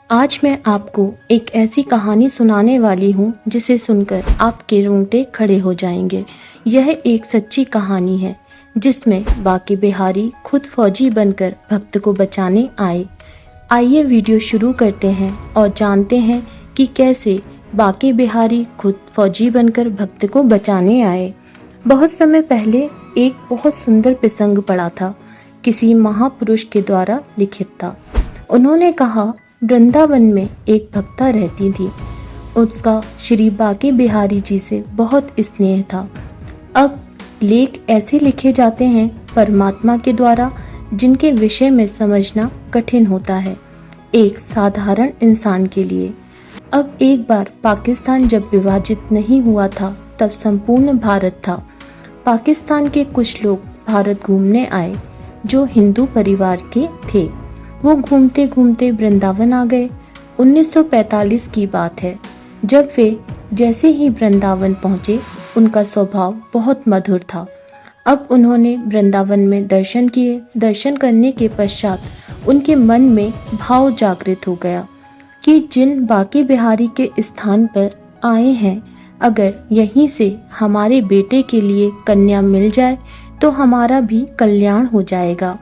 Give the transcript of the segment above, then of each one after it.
आज मैं आपको एक ऐसी कहानी सुनाने वाली हूँ जिसे सुनकर आपके रोंगटे खड़े हो जाएंगे। यह एक सच्ची कहानी है जिसमें बांके बिहारी खुद फौजी बनकर भक्त को बचाने आए। आइए वीडियो शुरू करते हैं और जानते हैं कि कैसे बांके बिहारी खुद फौजी बनकर भक्त को बचाने आए। बहुत समय पहले एक बहुत सुंदर प्रसंग पड़ा था, किसी महापुरुष के द्वारा लिखित था। उन्होंने कहा, वृंदावन में एक भक्ता रहती थी। उसका श्री बांके बिहारी जी से बहुत स्नेह था। अब लेख ऐसे लिखे जाते हैं परमात्मा के द्वारा जिनके विषय में समझना कठिन होता है एक साधारण इंसान के लिए। अब एक बार पाकिस्तान जब विभाजित नहीं हुआ था तब संपूर्ण भारत था। पाकिस्तान के कुछ लोग भारत घूमने आए जो हिंदू परिवार के थे। वो घूमते घूमते वृंदावन आ गए। 1945 की बात है। जब वे जैसे ही वृंदावन पहुंचे, उनका स्वभाव बहुत मधुर था। अब उन्होंने वृंदावन में दर्शन किए। दर्शन करने के पश्चात उनके मन में भाव जागृत हो गया कि जिन बांके बिहारी के स्थान पर आए हैं, अगर यहीं से हमारे बेटे के लिए कन्या मिल जाए तो हमारा भी कल्याण हो जाएगा,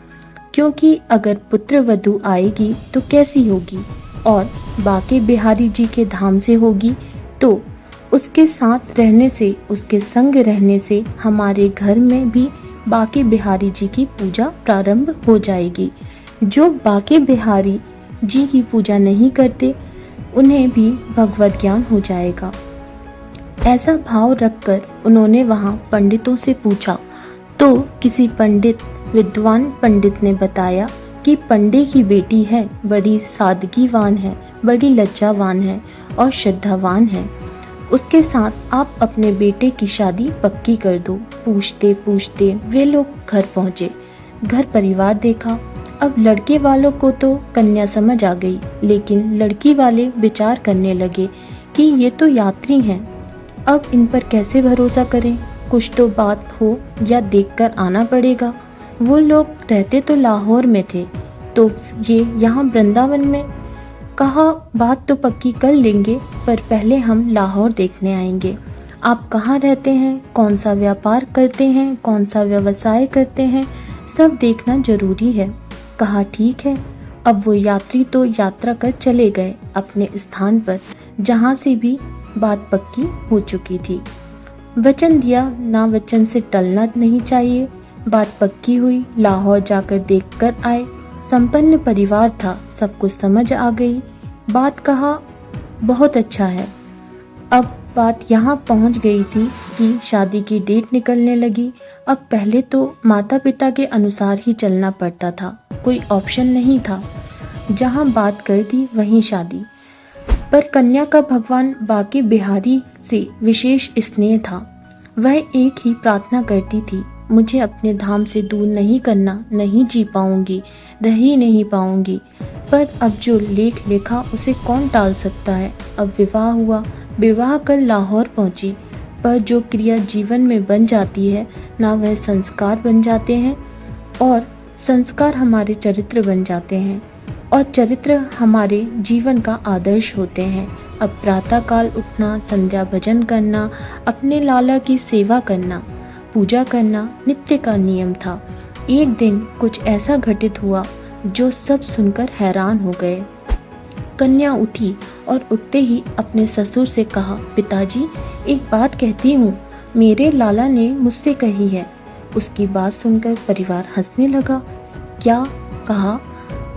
क्योंकि अगर पुत्र वधू आएगी तो कैसी होगी और बांके बिहारी जी के धाम से होगी तो उसके साथ रहने से, उसके संग रहने से हमारे घर में भी बांके बिहारी जी की पूजा प्रारंभ हो जाएगी। जो बांके बिहारी जी की पूजा नहीं करते उन्हें भी भगवत ज्ञान हो जाएगा। ऐसा भाव रखकर उन्होंने वहाँ पंडितों से पूछा तो किसी विद्वान पंडित ने बताया कि पंडे की बेटी है, बड़ी सादगीवान है, बड़ी लज्जावान है और श्रद्धावान है। उसके साथ आप अपने बेटे की शादी पक्की कर दो। पूछते पूछते वे लोग घर पहुँचे। घर परिवार देखा। अब लड़के वालों को तो कन्या समझ आ गई, लेकिन लड़की वाले विचार करने लगे कि ये तो यात्री हैं, अब इन पर कैसे भरोसा करें। कुछ तो बात हो या देखकर आना पड़ेगा। वो लोग रहते तो लाहौर में थे, तो ये यहाँ वृंदावन में। कहा, बात तो पक्की कर लेंगे, पर पहले हम लाहौर देखने आएंगे। आप कहाँ रहते हैं, कौन सा व्यापार करते हैं, कौन सा व्यवसाय करते हैं, सब देखना जरूरी है। कहा, ठीक है। अब वो यात्री तो यात्रा कर चले गए अपने स्थान पर, जहाँ से भी बात पक्की हो चुकी थी। वचन दिया, ना वचन से टलना नहीं चाहिए। बात पक्की हुई। लाहौर जाकर देखकर आए। संपन्न परिवार था, सब कुछ समझ आ गई। बात कहा, बहुत अच्छा है। अब बात यहाँ पहुँच गई थी कि शादी की डेट निकलने लगी। अब पहले तो माता पिता के अनुसार ही चलना पड़ता था, कोई ऑप्शन नहीं था। जहाँ बात कर दी वहीं शादी। पर कन्या का भगवान बांके बिहारी से विशेष स्नेह था। वह एक ही प्रार्थना करती थी, मुझे अपने धाम से दूर नहीं करना, नहीं जी पाऊंगी, रह ही नहीं पाऊंगी। पर अब जो लेख लिखा उसे कौन टाल सकता है। अब विवाह हुआ। विवाह कर लाहौर पहुंची, पर जो क्रिया जीवन में बन जाती है ना, वह संस्कार बन जाते हैं और संस्कार हमारे चरित्र बन जाते हैं और चरित्र हमारे जीवन का आदर्श होते हैं। अब प्रातःकाल उठना, संध्या भजन करना, अपने लाला की सेवा करना, पूजा करना नित्य का नियम था। एक दिन कुछ ऐसा घटित हुआ जो सब सुनकर हैरान हो गए। कन्या उठी और उठते ही अपने ससुर से कहा, पिताजी, एक बात कहती हूँ, मेरे लाला ने मुझसे कही है। उसकी बात सुनकर परिवार हंसने लगा। क्या? कहा,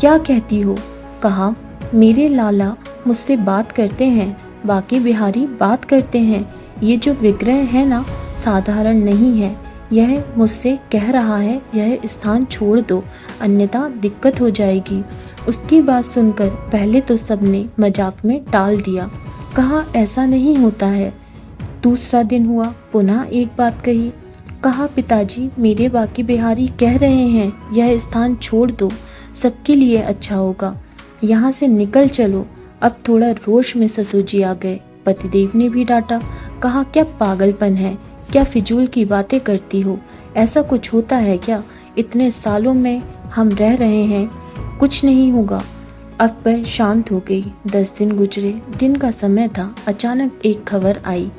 क्या कहती हो? कहा, मेरे लाला मुझसे बात करते हैं, बांके बिहारी बात करते हैं। ये जो विग्रह है ना, साधारण नहीं है। यह मुझसे कह रहा है, यह स्थान छोड़ दो, अन्यथा दिक्कत हो जाएगी। उसकी बात सुनकर पहले तो सबने मजाक में टाल दिया। कहा, ऐसा नहीं होता है। दूसरा दिन हुआ, पुनः एक बात कही। कहा, पिताजी, मेरे बांके बिहारी कह रहे हैं, यह स्थान छोड़ दो, सबके लिए अच्छा होगा, यहाँ से निकल चलो। अब थोड़ा रोष में ससुर जी आ गए। पतिदेव ने भी डांटा। कहा, क्या पागलपन है, क्या फिजूल की बातें करती हो, ऐसा कुछ होता है क्या? इतने सालों में हम रह रहे हैं, कुछ नहीं होगा। अब पर शांत हो गई। 10 दिन गुजरे। दिन का समय था। अचानक एक खबर आई।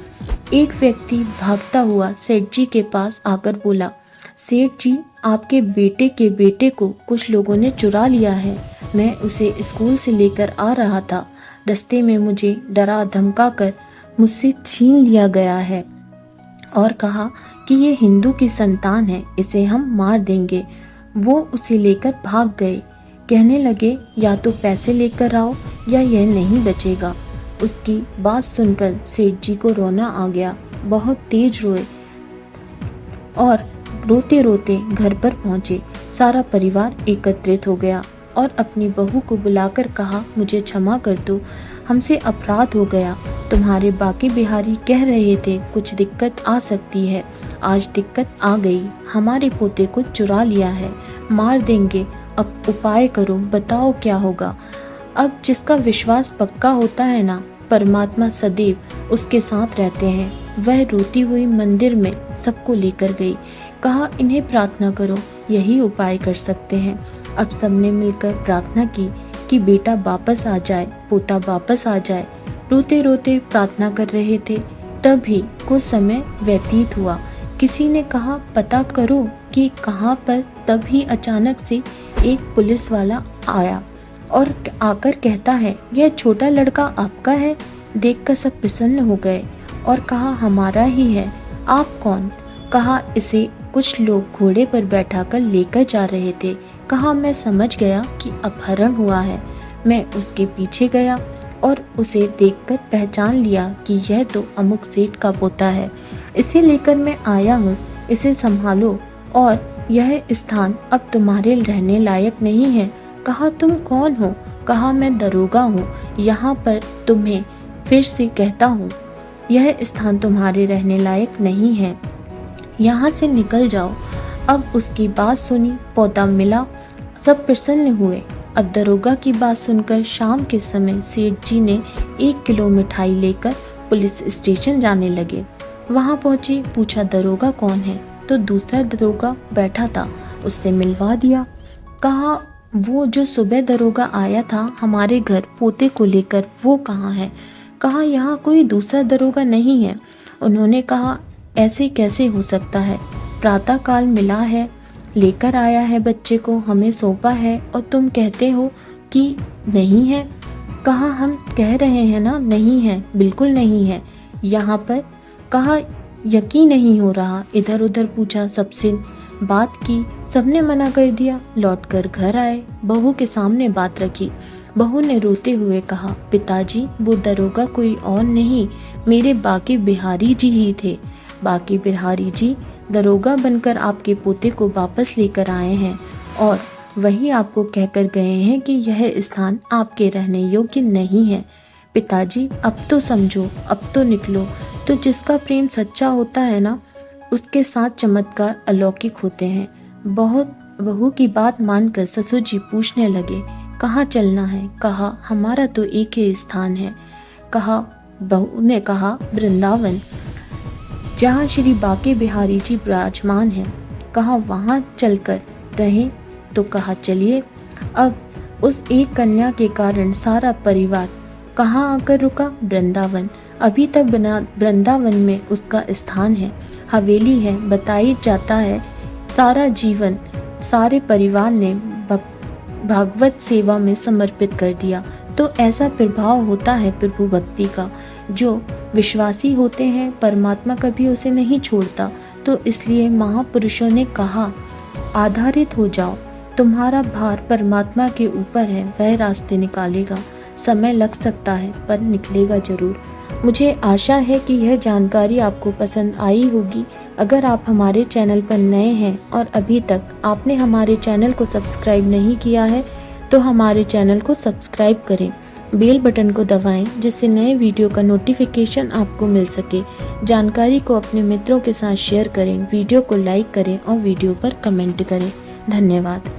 एक व्यक्ति भागता हुआ सेठ जी के पास आकर बोला, सेठ जी, आपके बेटे के बेटे को कुछ लोगों ने चुरा लिया है। मैं उसे स्कूल से लेकर आ रहा था। रास्ते में मुझे डरा धमका कर मुझसे छीन लिया गया है और कहा कि ये हिंदू की संतान है, इसे हम मार देंगे। वो उसे लेकर भाग गए। कहने लगे, या तो पैसे लेकर आओ या यह नहीं बचेगा। उसकी बात सुनकर सेठ जी को रोना आ गया। बहुत तेज रोए और रोते रोते घर पर पहुंचे। सारा परिवार एकत्रित हो गया और अपनी बहू को बुलाकर कहा, मुझे क्षमा कर दो, हमसे अपराध हो गया। तुम्हारे बाकी बिहारी कह रहे थे कुछ दिक्कत आ सकती है। आज दिक्कत आ गई। हमारे पोते को चुरा लिया है, मार देंगे। अब उपाय करो, बताओ क्या होगा। अब जिसका विश्वास पक्का होता है ना, परमात्मा सदैव उसके साथ रहते हैं। वह रोती हुई मंदिर में सबको लेकर गई। कहा, इन्हें प्रार्थना करो, यही उपाय कर सकते हैं। अब सबने मिलकर प्रार्थना की कि बेटा वापस आ जाए, पोता वापस आ जाए। रोते रोते प्रार्थना कर रहे थे, तभी कुछ समय व्यतीत हुआ। किसी ने कहा, पता करो कि कहाँ पर। तभी अचानक से एक पुलिस वाला आया और आकर कहता है, यह छोटा लड़का आपका है। देखकर सब प्रसन्न हो गए और कहा, हमारा ही है। आप कौन? कहा, इसे कुछ लोग घोड़े पर बैठाकर लेकर जा रहे थे। कहा, मैं समझ गया कि अपहरण हुआ है। मैं उसके पीछे गया और उसे देखकर पहचान लिया कि यह तो अमुक सेठ का पोता है। इसे लेकर मैं आया हूँ, इसे संभालो और यह स्थान अब तुम्हारे रहने लायक नहीं है। कहा, तुम कौन हो? कहा, मैं दरोगा हूँ। यहाँ पर तुम्हें फिर से कहता हूँ, यह स्थान तुम्हारे रहने लायक नहीं है, यहाँ से निकल जाओ। अब उसकी बात सुनी, पौधा मिला, सब प्रसन्न हुए। अब दरोगा की बात सुनकर शाम के समय सेठ जी ने 1 किलो मिठाई लेकर पुलिस स्टेशन जाने लगे। वहां पहुंचे, पूछा दरोगा कौन है, तो दूसरा दरोगा बैठा था, उससे मिलवा दिया। कहा, वो जो सुबह दरोगा आया था हमारे घर पोते को लेकर, वो कहाँ है? कहा, यहाँ कोई दूसरा दरोगा नहीं है। उन्होंने कहा, ऐसे कैसे हो सकता है? प्रातः काल मिला है, लेकर आया है बच्चे को, हमें सौंपा है और तुम कहते हो कि नहीं है। कहा, हम कह रहे हैं ना, नहीं है, बिल्कुल नहीं है यहाँ पर। कहा, यकीन नहीं हो रहा। इधर उधर पूछा, सबसे बात की, सबने मना कर दिया। लौटकर घर आए, बहू के सामने बात रखी। बहू ने रोते हुए कहा, पिताजी, वो दरोगा कोई और नहीं, मेरे बाकी बिहारी जी ही थे। बाकी बिहारी जी दरोगा बनकर आपके पोते को वापस लेकर आए हैं और वही आपको कहकर गए हैं कि यह स्थान आपके रहने योग्य नहीं है। पिताजी, अब तो समझो, अब तो निकलो। तो जिसका प्रेम सच्चा होता है ना, उसके साथ चमत्कार अलौकिक होते हैं। बहू की बात मानकर ससुर जी पूछने लगे, कहाँ चलना है? कहा, हमारा तो एक ही स्थान है। कहा, बहू ने कहा, वृंदावन, जहाँ श्री बाके बिहारी जी विराजमान हैं। कहा, वहाँ चलकर रहें? तो कहा, चलिए। अब उस एक कन्या के कारण सारा परिवार कहाँ आकर रुका? वृंदावन। अभी तक वृंदावन में उसका स्थान है, हवेली है। बताई जाता है सारा जीवन सारे परिवार ने भागवत सेवा में समर्पित कर दिया। तो ऐसा प्रभाव होता है प्रभु भक्ति का। जो विश्वासी होते हैं, परमात्मा कभी उसे नहीं छोड़ता। तो इसलिए महापुरुषों ने कहा, आधारित हो जाओ, तुम्हारा भार परमात्मा के ऊपर है, वह रास्ते निकालेगा। समय लग सकता है पर निकलेगा जरूर। मुझे आशा है कि यह जानकारी आपको पसंद आई होगी। अगर आप हमारे चैनल पर नए हैं और अभी तक आपने हमारे चैनल को सब्सक्राइब नहीं किया है, तो हमारे चैनल को सब्सक्राइब करें, बेल बटन को दबाएं, जिससे नए वीडियो का नोटिफिकेशन आपको मिल सके। जानकारी को अपने मित्रों के साथ शेयर करें, वीडियो को लाइक करें और वीडियो पर कमेंट करें। धन्यवाद।